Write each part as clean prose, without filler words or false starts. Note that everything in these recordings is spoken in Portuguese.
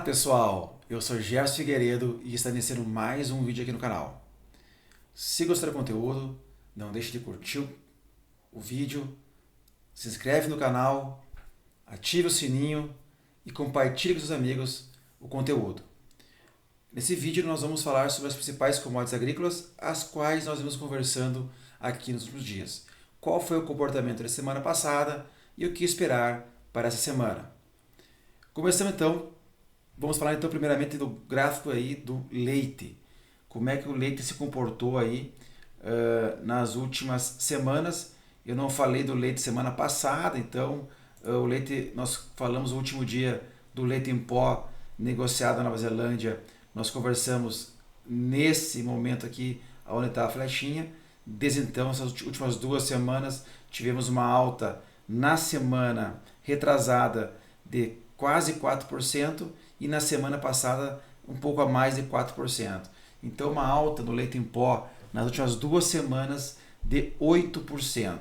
Pessoal, eu sou Gerson Figueiredo e está iniciando mais um vídeo aqui no canal. Se gostar do conteúdo, não deixe de curtir o vídeo, se inscreve no canal, ative o sininho e compartilhe com seus amigos o conteúdo. Nesse vídeo nós vamos falar sobre as principais commodities agrícolas, as quais nós vamos conversando aqui nos últimos dias. Qual foi o comportamento da semana passada e o que esperar para essa semana. Começando então, vamos falar então primeiramente do gráfico aí do leite. Como é que o leite se comportou aí nas últimas semanas. Eu não falei do leite semana passada, então o leite, nós falamos no último dia do leite em pó negociado na Nova Zelândia. Nós conversamos nesse momento aqui, onde está a flechinha. Desde então, essas últimas 2 semanas, tivemos uma alta na semana retrasada de quase 4% e na semana passada um pouco a mais de 4%. Então, uma alta no leite em pó nas últimas 2 semanas de 8%.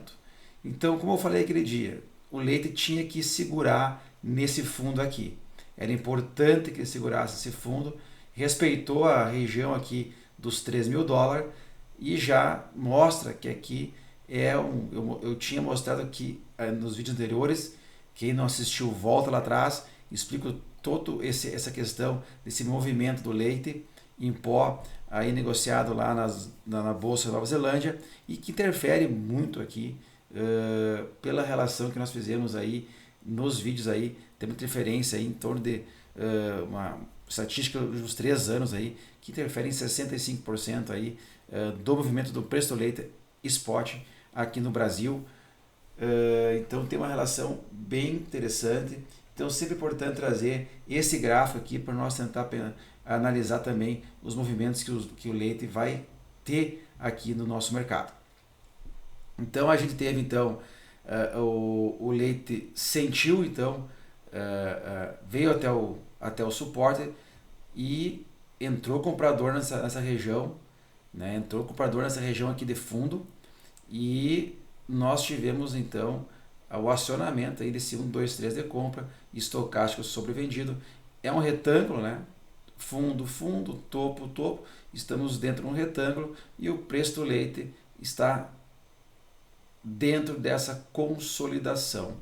Então, como eu falei aquele dia, o leite tinha que segurar nesse fundo aqui. Era importante que ele segurasse esse fundo, respeitou a região aqui dos $3.000 e já mostra que aqui eu tinha mostrado aqui nos vídeos anteriores. Quem não assistiu, volta lá atrás, explico toda essa questão desse movimento do leite em pó aí negociado lá na Bolsa da Nova Zelândia e que interfere muito aqui pela relação que nós fizemos aí nos vídeos aí. Tem uma interferência aí em torno de uma estatística dos 3 anos aí que interfere em 65% aí do movimento do preço do leite spot aqui no Brasil. Então tem uma relação bem interessante. Então sempre é importante trazer esse gráfico aqui para nós tentar analisar também os movimentos que o leite vai ter aqui no nosso mercado. Então a gente teve então o leite sentiu, então veio até o suporte e entrou comprador nessa região, né? Entrou comprador nessa região aqui de fundo e nós tivemos então o acionamento aí desse 1, 2, 3 de compra, estocástico sobrevendido. É um retângulo, né? Fundo, fundo, topo, topo. Estamos dentro de um retângulo e o preço do leite está dentro dessa consolidação.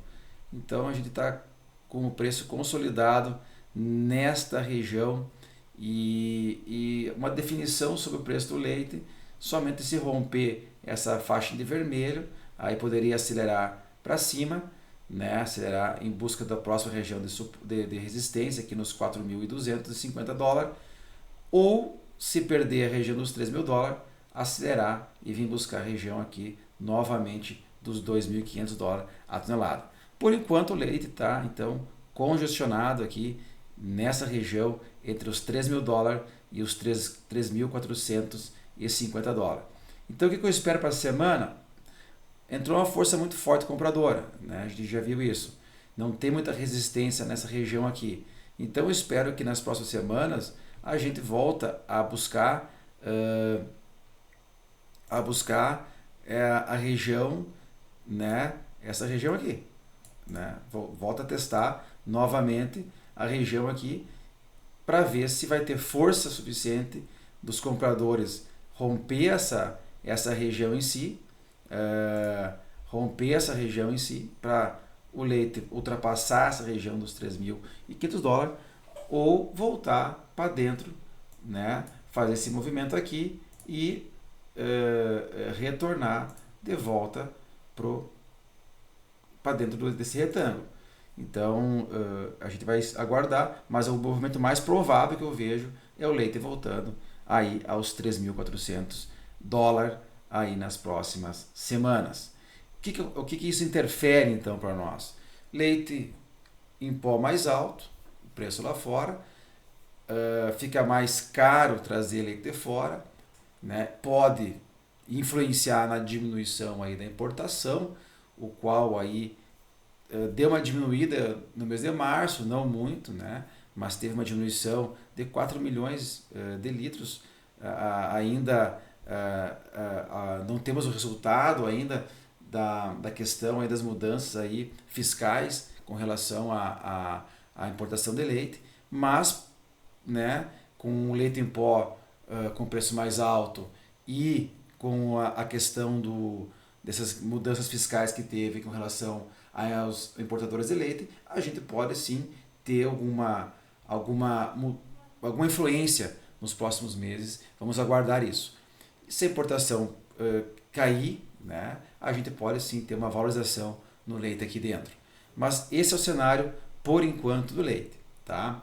Então a gente está com o preço consolidado nesta região e uma definição sobre o preço do leite somente se romper essa faixa de vermelho, aí poderia acelerar para cima, né? Acelerar em busca da próxima região de resistência aqui nos $4.250, ou se perder a região dos $3.000, acelerar e vir buscar a região aqui novamente dos $2.500 a tonelada. Por enquanto o leite está então congestionado aqui nessa região entre os $3.000 e os $3.450. Então o que eu espero para a semana? Entrou uma força muito forte compradora, né? A gente já viu isso. Não tem muita resistência nessa região aqui. Então eu espero que nas próximas semanas a gente volta a buscar a região, né? Essa região aqui, né? Volta a testar novamente a região aqui para ver se vai ter força suficiente dos compradores romper essa região em si, para o leite ultrapassar essa região dos $3.500 ou voltar para dentro, né? Fazer esse movimento aqui e retornar de volta para dentro desse retângulo. Então a gente vai aguardar, mas o movimento mais provável que eu vejo é o leite voltando aí aos $3.400 aí nas próximas semanas. O que isso interfere então para nós? Leite em pó mais alto, o preço lá fora, fica mais caro trazer leite de fora, né? Pode influenciar na diminuição aí da importação, o qual aí deu uma diminuída no mês de março, não muito, né? Mas teve uma diminuição de 4 milhões de litros. Ainda não temos o resultado ainda da questão aí das mudanças aí fiscais com relação à importação de leite, mas né, com o leite em pó com preço mais alto e com a questão dessas mudanças fiscais que teve com relação aos importadores de leite, a gente pode sim ter alguma influência nos próximos meses. Vamos aguardar isso. Se a importação cair, né, a gente pode sim ter uma valorização no leite aqui dentro. Mas esse é o cenário, por enquanto, do leite. Tá?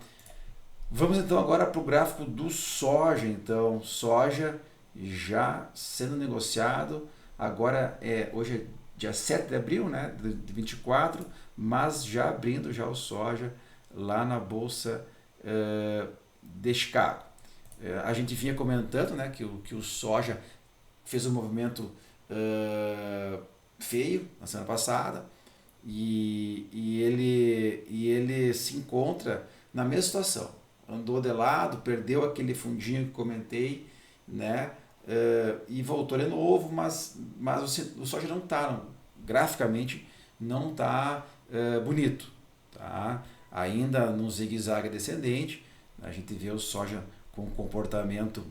Vamos então agora para o gráfico do soja. Então, soja já sendo negociado. Agora, hoje é dia 7 de abril, né, de 24, mas já abrindo já o soja lá na Bolsa de Chicago. A gente vinha comentando, né, que o soja fez um movimento feio na semana passada e ele se encontra na mesma situação. Andou de lado, perdeu aquele fundinho que comentei, né, e voltou de novo, mas o soja não está, graficamente, não está bonito. Tá? Ainda no zigue-zague descendente, a gente vê o soja com comportamento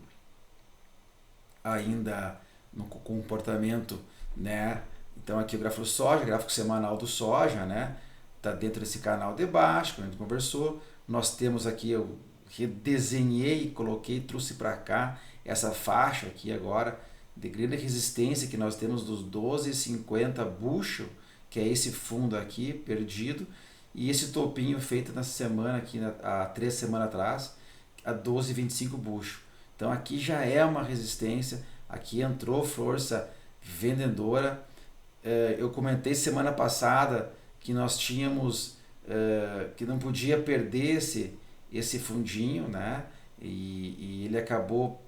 ainda no comportamento, né? Então aqui o gráfico do soja, gráfico semanal do soja, né? Tá dentro desse canal de baixo, que a gente conversou. Nós temos aqui, eu redesenhei, coloquei, trouxe para cá essa faixa aqui agora de grande resistência que nós temos dos 12,50 bushel, que é esse fundo aqui perdido, e esse topinho feito na semana aqui há 3 semanas atrás, a 12,25 bushel. Então aqui já é uma resistência, aqui entrou força vendedora. Eu comentei semana passada que nós tínhamos que não podia perder esse fundinho, né? E ele acabou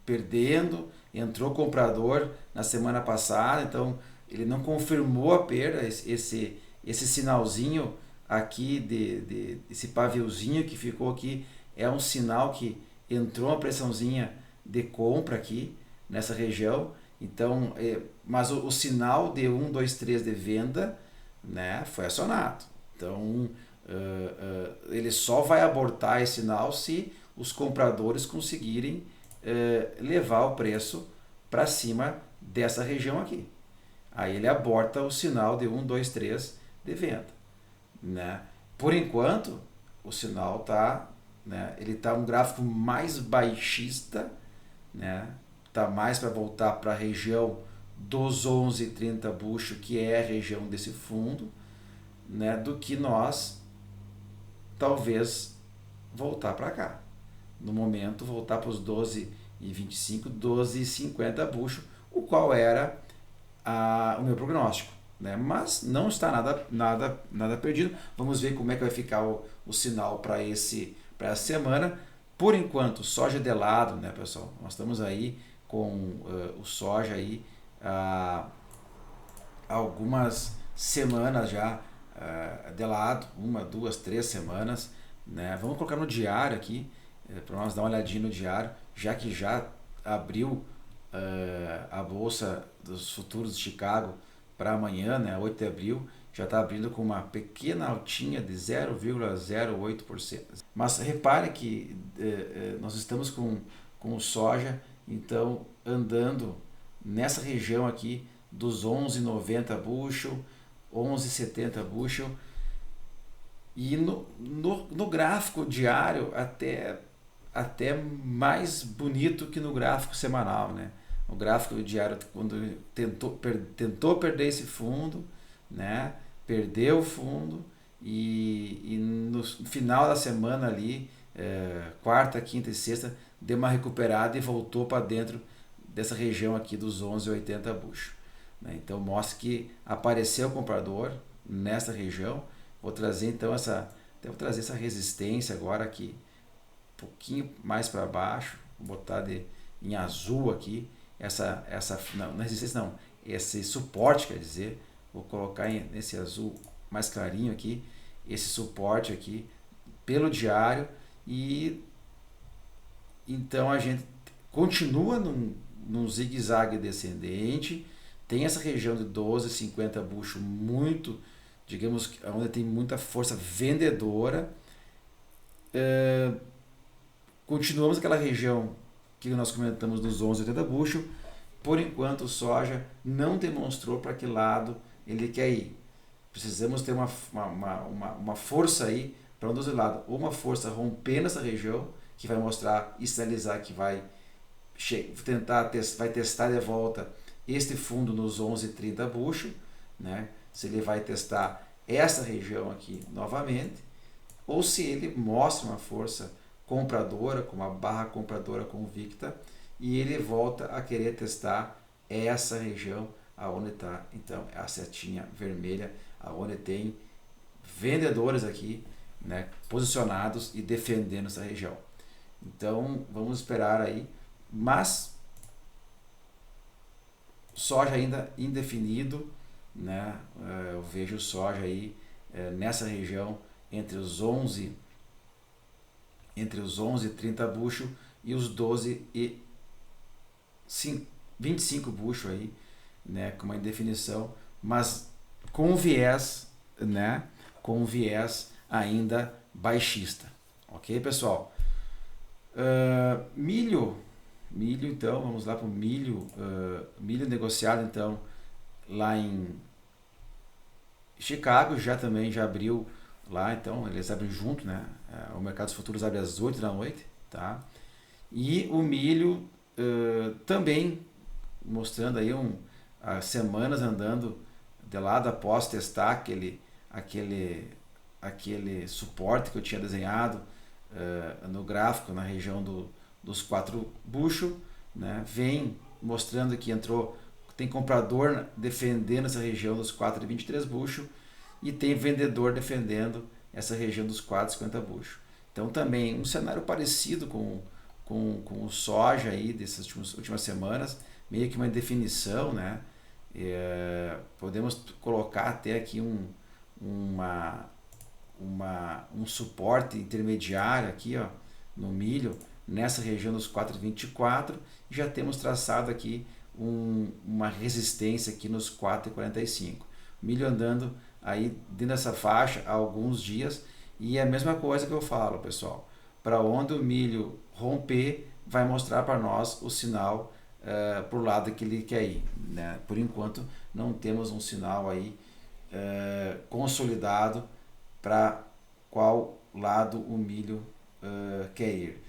perdendo, entrou comprador na semana passada, então ele não confirmou a perda, esse sinalzinho aqui, esse paviozinho que ficou aqui, é um sinal que entrou uma pressãozinha de compra aqui nessa região. Então, mas o sinal de 1, 2, 3 de venda, né, foi acionado. Então, ele só vai abortar esse sinal se os compradores conseguirem levar o preço para cima dessa região aqui. Aí ele aborta o sinal de 1, 2, 3 de venda. Né? Por enquanto, o sinal está, né, ele está um gráfico mais baixista, né? Tá mais para voltar para a região dos 11,30 bushel, que é a região desse fundo, né, do que nós talvez voltar para cá. No momento, voltar para os 12,25, 12,50 bushel, o qual era o meu prognóstico. Né? Mas não está nada perdido. Vamos ver como é que vai ficar o sinal para essa semana. Por enquanto, soja de lado, né, pessoal? Nós estamos aí com o soja aí há algumas semanas já de lado, 1, 2, 3 semanas, né? Vamos colocar no diário aqui para nós dar uma olhadinha no diário, já que já abriu a bolsa dos futuros de Chicago para amanhã, né, 8 de abril, já está abrindo com uma pequena altinha de 0,08%. Mas repare que nós estamos com o soja, então, andando nessa região aqui dos 11,90 bushel, 11,70 bushel, e no gráfico diário até mais bonito que no gráfico semanal, né? O gráfico diário, quando tentou perder esse fundo, né? Perdeu o fundo e no final da semana ali, quarta, quinta e sexta, deu uma recuperada e voltou para dentro dessa região aqui dos 11,80 bushel. Né? Então mostra que apareceu o comprador nessa região. Vou trazer então vou trazer essa resistência agora aqui, um pouquinho mais para baixo, vou botar em azul aqui, não resistência não, esse suporte, quer dizer, vou colocar nesse azul mais clarinho aqui, esse suporte aqui, pelo diário, e então a gente continua num zigue-zague descendente, tem essa região de 12,50 bushel muito, digamos, onde tem muita força vendedora, Continuamos aquela região que nós comentamos dos 11,80 bushel. Por enquanto, o soja não demonstrou para que lado ele quer ir. Precisamos ter uma força aí para um dos lados. Ou uma força rompendo essa região, que vai mostrar e sinalizar que vai testar de volta este fundo nos 11,30 bushel, né? Se ele vai testar essa região aqui novamente, ou se ele mostra uma força compradora, com uma barra compradora convicta, e ele volta a querer testar essa região aonde está então a setinha vermelha, aonde tem vendedores aqui, né, posicionados e defendendo essa região. Então vamos esperar aí, mas soja ainda indefinido, né? Eu vejo soja aí nessa região entre os 11 e 30 bushel e os 12 e 25 bushel aí, né, com uma indefinição, mas com viés, né, com viés ainda baixista. Ok, pessoal? Milho então, vamos lá para o milho. Milho negociado então lá em Chicago, já abriu lá, então eles abrem junto, né? O mercado dos futuros abre às 8 da noite, tá? E o milho também mostrando aí as semanas andando de lado após testar aquele suporte que eu tinha desenhado no gráfico na região dos 4 bushel, né? Vem mostrando que tem comprador defendendo essa região dos 4,23 bushel e tem vendedor defendendo essa região dos 4,50 bushel. Então também um cenário parecido com o soja aí dessas últimas semanas, meio que uma definição, né? Podemos colocar até aqui um suporte intermediário aqui, ó, no milho, nessa região dos 4,24, e já temos traçado aqui uma resistência aqui nos 4,45. Milho andando aí dentro dessa faixa há alguns dias, e é a mesma coisa que eu falo, pessoal. Para onde o milho romper, vai mostrar para nós o sinal para o lado que ele quer ir, né? Por enquanto, não temos um sinal aí consolidado para qual lado o milho quer ir.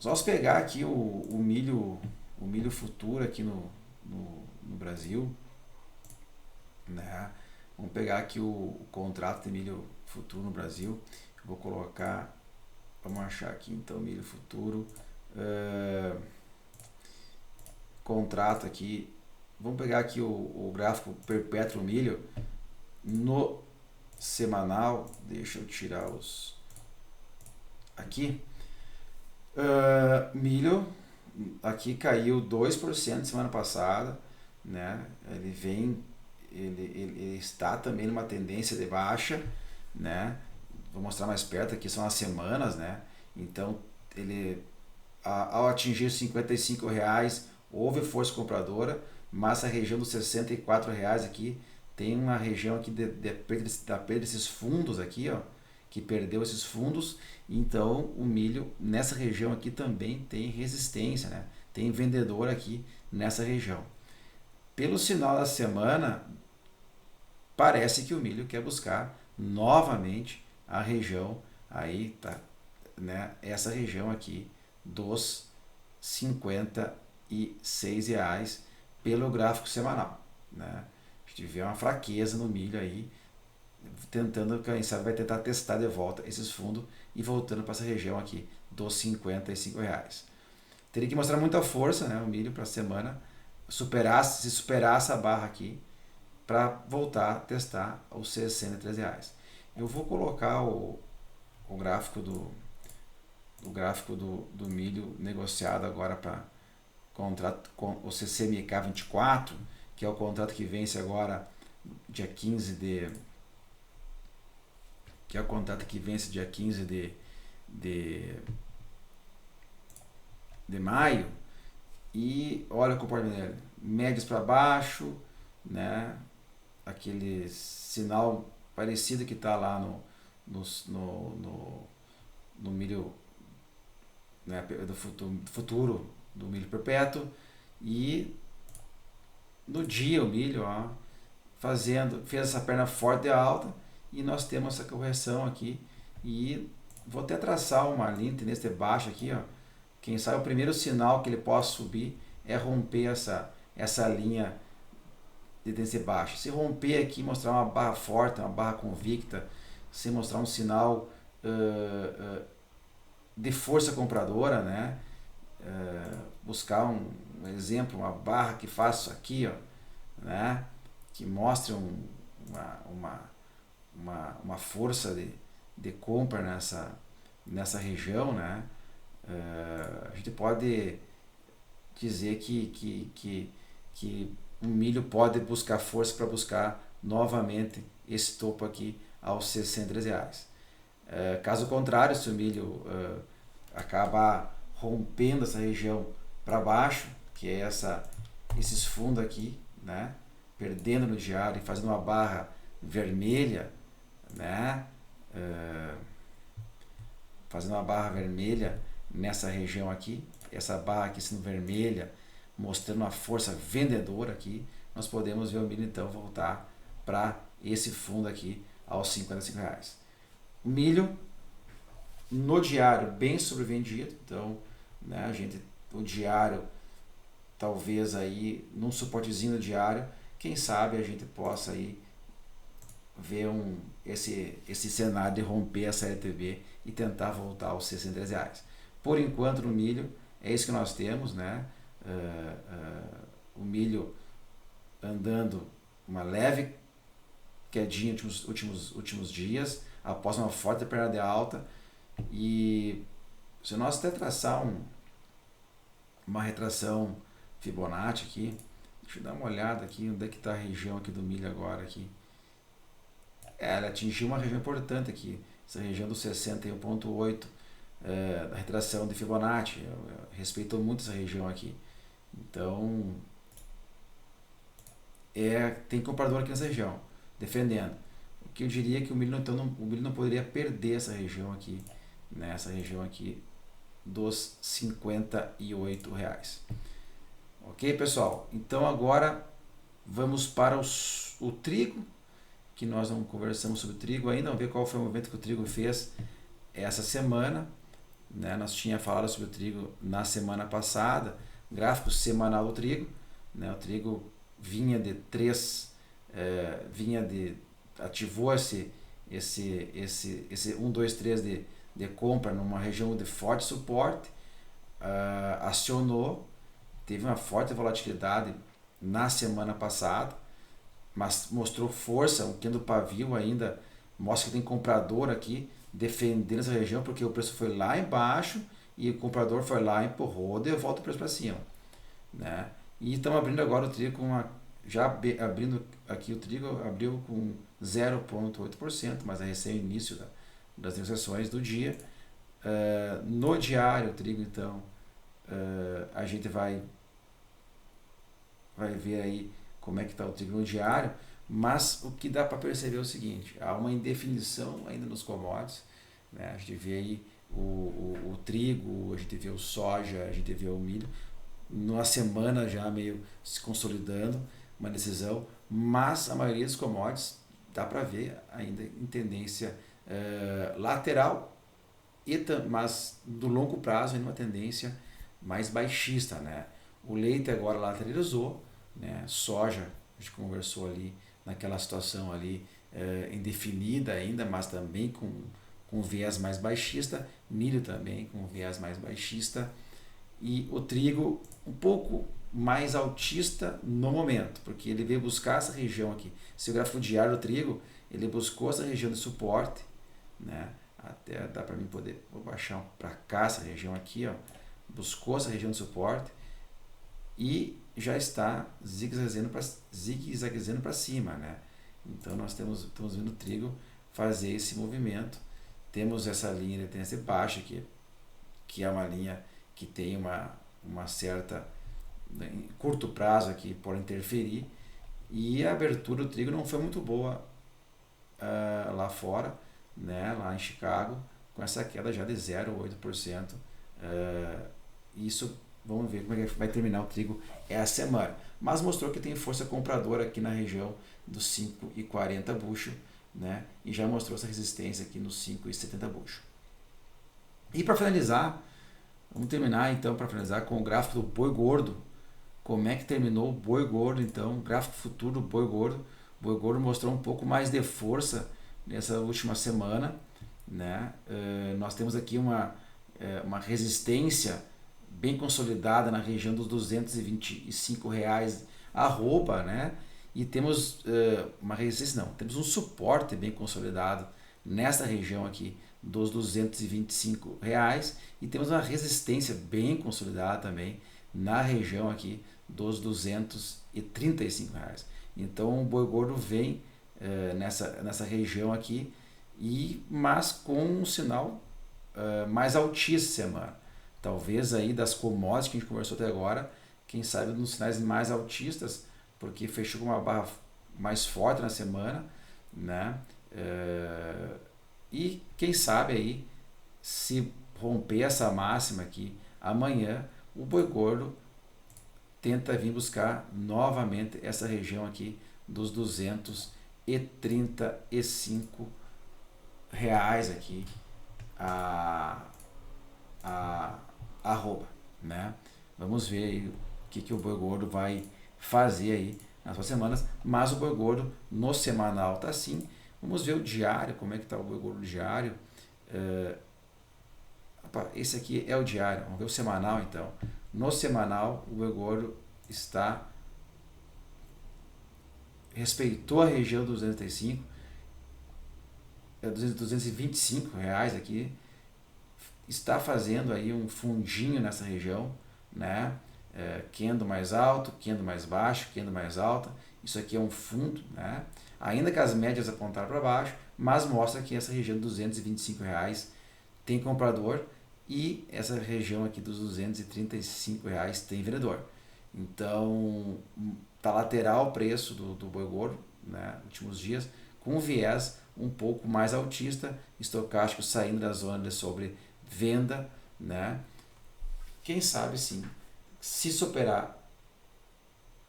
Vamos pegar aqui o milho futuro aqui no Brasil, né? Vamos pegar aqui o contrato de milho futuro no Brasil. Vou colocar, vamos achar aqui então milho futuro, contrato aqui. Vamos pegar aqui o gráfico perpétuo milho no semanal. Deixa eu tirar os aqui. Milho aqui caiu 2% semana passada, né? Ele está também numa tendência de baixa, né? Vou mostrar mais perto, aqui são as semanas, né? Então ele ao atingir os R$55 houve força compradora, mas a região dos R$64 aqui tem uma região aqui da perda desses fundos aqui, ó, que perdeu esses fundos. Então o milho nessa região aqui também tem resistência, né? Tem vendedor aqui nessa região. Pelo sinal da semana, parece que o milho quer buscar novamente a região aí, tá, né? Essa região aqui dos R$56 pelo gráfico semanal, né? A gente vê uma fraqueza no milho aí, tentando, quem sabe, vai tentar testar de volta esses fundos e voltando para essa região aqui dos R$55. Teria que mostrar muita força, né, o milho para a semana, se superar essa barra aqui, para voltar a testar os R$63. Eu vou colocar o gráfico do milho negociado agora para contrato com o CCMK 24, que é o contrato que vence agora dia 15 de maio. E olha o comportamento dele, médias para baixo, né? Aquele sinal parecido que está lá no milho né, do futuro do milho perpétuo, e no dia o milho, ó, fez essa perna forte e alta, e nós temos essa correção aqui, e vou até traçar uma linha nesse de baixo aqui, ó. Quem sabe o primeiro sinal que ele possa subir é romper essa linha de tendência baixa. Se romper aqui, mostrar uma barra forte, uma barra convicta, se mostrar um sinal de força compradora, né? Buscar um exemplo, uma barra que faça isso aqui, ó, né? Que mostre uma força de compra nessa região, né? A gente pode dizer que o milho pode buscar força para buscar novamente esse topo aqui aos R$63. Caso contrário, se o milho acabar rompendo essa região para baixo, que é esses fundos aqui, né, perdendo no diário e fazendo uma barra vermelha, né, fazendo uma barra vermelha nessa região aqui, essa barra aqui sendo vermelha, mostrando uma força vendedora aqui, nós podemos ver o milho então voltar para esse fundo aqui aos R$55. O milho no diário bem sobrevendido, então, né, o diário talvez aí num suportezinho diário, quem sabe a gente possa aí ver esse cenário de romper essa LTB e tentar voltar aos R$63. Por enquanto no milho é isso que nós temos, né? O milho andando uma leve quedinha nos últimos dias, após uma forte perna de alta, e se nós até traçar uma retração Fibonacci aqui, deixa eu dar uma olhada aqui, onde é que está a região aqui do milho agora aqui. Ela atingiu uma região importante aqui, essa região do 61,8, da retração de Fibonacci, respeitou muito essa região aqui. Então, tem comprador aqui nessa região, defendendo. O que eu diria é que o milho não poderia perder essa região aqui, né? Essa região aqui dos R$58. Ok, pessoal? Então agora vamos para o trigo, que nós não conversamos sobre o trigo ainda, vamos ver qual foi o movimento que o trigo fez essa semana, né? Nós tínhamos falado sobre o trigo na semana passada, gráfico semanal do trigo, né? O trigo vinha de ativou esse 1, 2, 3 de compra numa região de forte suporte, acionou, teve uma forte volatilidade na semana passada, mas mostrou força, um candle pavio ainda, mostra que tem comprador aqui defendendo essa região, porque o preço foi lá embaixo e o comprador foi lá, empurrou, deu volta o preço para cima, né? E estamos abrindo agora o trigo abrindo aqui o trigo abriu com 0,8%, mas é recém-início das negociações do dia. No diário o trigo então a gente vai ver aí como é que está o trigo no diário, mas o que dá para perceber é o seguinte: há uma indefinição ainda nos commodities, né? A gente vê aí o trigo, a gente vê o soja, a gente vê o milho, numa semana já meio se consolidando, uma decisão, mas a maioria dos commodities dá para ver ainda em tendência lateral, mas do longo prazo ainda uma tendência mais baixista, né? O leite agora lateralizou, né? Soja, a gente conversou ali naquela situação ali indefinida ainda, mas também com viés mais baixista, milho também com viés mais baixista, e o trigo um pouco mais altista no momento, porque ele veio buscar essa região aqui. Se o gráfico diário do trigo, ele buscou essa região de suporte, né? Até dá para mim poder, vou baixar para cá essa região aqui, ó, buscou essa região de suporte e já está zigue-zagueando para cima, né? Então nós estamos vendo o trigo fazer esse movimento. Temos essa linha de tendência baixa aqui, que é uma linha que tem uma certa, em curto prazo aqui, pode interferir, e a abertura do trigo não foi muito boa lá fora, né, lá em Chicago, com essa queda já de 0,8% Isso, vamos ver como é que vai terminar o trigo essa semana. Mas mostrou que tem força compradora aqui na região dos 5,40 bushel, né? E já mostrou essa resistência aqui nos 5,70 bushel. E para finalizar, vamos terminar então para finalizar com o gráfico do boi gordo. Como é que terminou o boi gordo então? Gráfico futuro do boi gordo. O boi gordo mostrou um pouco mais de força nessa última semana, né? Nós temos aqui uma resistência bem consolidada na região dos R$ 225 arroba, né? E temos uma resistência, não, temos um suporte bem consolidado nessa região aqui dos R$ 225 e temos uma resistência bem consolidada também na região aqui dos R$ 235. Então o boi gordo vem nessa região aqui, mas com um sinal mais altista semana. Talvez aí das commodities que a gente conversou até agora, quem sabe nos sinais mais altistas, porque fechou com uma barra mais forte na semana, né? E quem sabe aí, se romper essa máxima aqui amanhã, o boi gordo tenta vir buscar novamente essa região aqui dos R$ 235 aqui a arroba, né? Vamos ver aí o que o boi gordo vai fazer aí nas suas semanas, mas o boi gordo no semanal tá assim. Vamos ver o diário, como é que tá o boi gordo diário. Esse aqui é o diário, vamos ver o semanal então. No semanal o boi gordo respeitou a região dos 235, R$ 225 aqui, está fazendo aí um fundinho nessa região, né? Candle mais alto, candle mais baixo, candle mais alta. Isso aqui é um fundo, né? Ainda que as médias apontaram para baixo, mas mostra que essa região dos R$ 225 tem comprador e essa região aqui dos R$ 235 tem vendedor. Então tá lateral o preço do boi gordo, né? Últimos dias, com viés um pouco mais altista, estocástico saindo da zona de sobrevenda, né? Quem sabe sim, se superar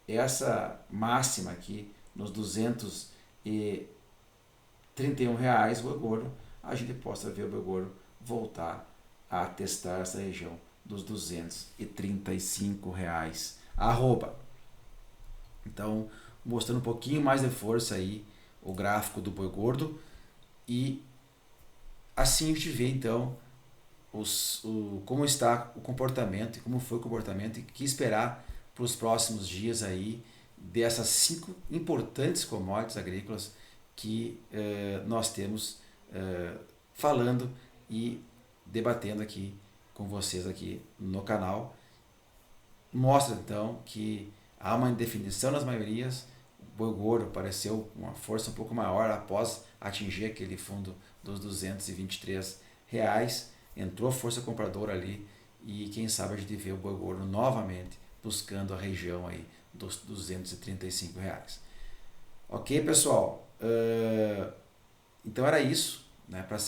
essa máxima aqui nos R$ 231 o boi gordo, a gente possa ver o boi gordo voltar a testar essa região dos R$ 235 arroba. Então, mostrando um pouquinho mais de força aí o gráfico do boi gordo, e assim a gente vê então como está o comportamento e como foi o comportamento e o que esperar para os próximos dias aí dessas 5 importantes commodities agrícolas que nós temos falando e debatendo aqui com vocês aqui no canal. Mostra então que há uma indefinição nas maiorias. O boi gordo apareceu com uma força um pouco maior após atingir aquele fundo dos R$ 223, entrou força compradora ali, e quem sabe a gente vê o boi gordo novamente buscando a região aí dos R$ 235. Ok, pessoal? Então era isso, né, para a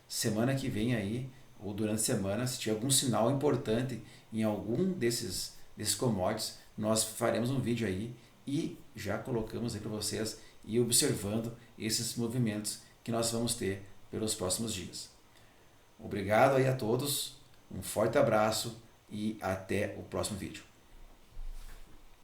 semana que vem aí, ou durante a semana, se tiver algum sinal importante em algum desses commodities, nós faremos um vídeo aí e já colocamos aí para vocês e observando esses movimentos que nós vamos ter pelos próximos dias. Obrigado aí a todos, um forte abraço e até o próximo vídeo.